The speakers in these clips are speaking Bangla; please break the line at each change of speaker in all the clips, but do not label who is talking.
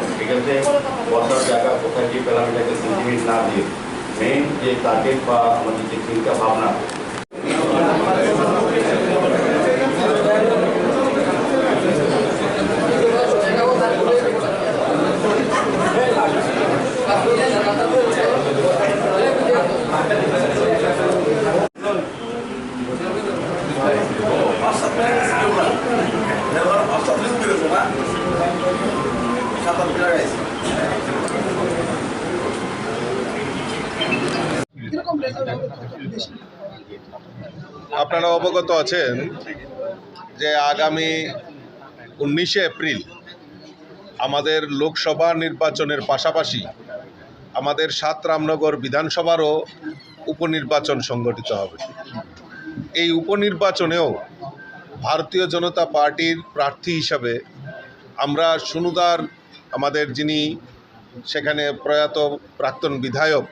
সেক্ষেত্রে বসার জায়গা কোথায় যে পেলাম এটাকে সেন্টিমেন্ট না দিয়ে মেইন যে টার্গেট বা আমাদের যে চিন্তা ভাবনা
আপনারা অবগত আছেন যে আগামী 19শে এপ্রিল আমাদের লোকসভা নির্বাচনের পাশাপাশি আমাদের ৭ রামনগর বিধানসভারও উপনির্বাচন সংগঠিত হবে। এই উপনির্বাচনেও ভারতীয় জনতা পার্টির প্রার্থী হিসাবে আমরা সুনুদার আমাদের যিনি সেখানে প্রয়াত প্রাক্তন বিধায়ক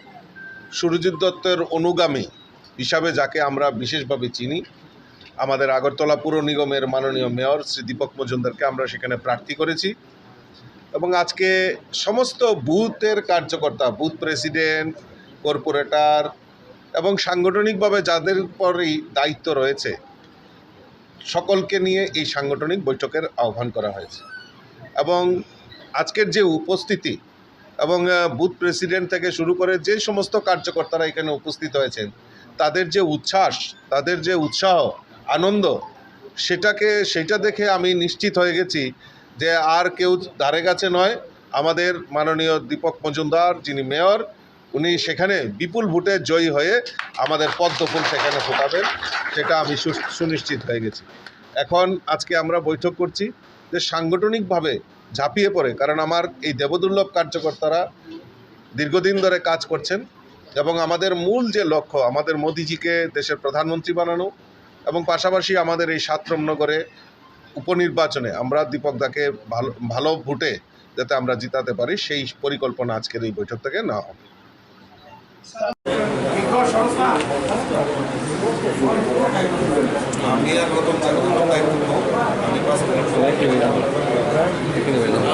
সুরজিৎ দত্তের অনুগামী হিসাবে যাকে আমরা বিশেষভাবে চিনি, আমাদের আগরতলা পুর নিগমের মাননীয় মেয়র শ্রী দীপক মজুমদারকে আমরা সেখানে প্রার্থী করেছি। এবং আজকে সমস্ত বুথের কার্যকর্তা, বুথ প্রেসিডেন্ট, কর্পোরেটর এবং সাংগঠনিকভাবে যাদের পরই দায়িত্ব রয়েছে সকলকে নিয়ে এই সাংগঠনিক বৈঠকের আহ্বান করা হয়েছে। এবং আজকের যে উপস্থিতি এবং বুথ প্রেসিডেন্ট থেকে শুরু করে যে সমস্ত কার্যকর্তারা এখানে উপস্থিত হয়েছেন তাদের যে উচ্ছ্বাস, তাদের যে উৎসাহ, আনন্দ, সেটা দেখে আমি নিশ্চিত হয়ে গেছি যে আর কেউ ধারে কাছে নয়, আমাদের মাননীয় দীপক মজুমদার যিনি মেয়র, উনি সেখানে বিপুল ভোটে জয়ী হয়ে আমাদের পদ্মফুল সেখানে ফোটাবেন, সেটা আমি সুনিশ্চিত হয়ে গেছি। এখন আজকে আমরা বৈঠক করছি যে সাংগঠনিকভাবে ঝাঁপিয়ে পড়ে, কারণ আমার এই দেবদুর্লভ কার্যকর্তারা দীর্ঘদিন ধরে কাজ করছেন এবং আমাদের মূল যে লক্ষ্য আমাদের মোদিজিকে দেশের প্রধানমন্ত্রী বানানো এবং পাশাপাশি আমাদের এই ৭ রামনগরে উপনির্বাচনে আমরা দীপকদাকে ভালো ভোটে যাতে আমরা জিতাতে পারি সেই পরিকল্পনা আজকের এই বৈঠক থেকে নেওয়া হবে।
আমি আর প্রথম আমি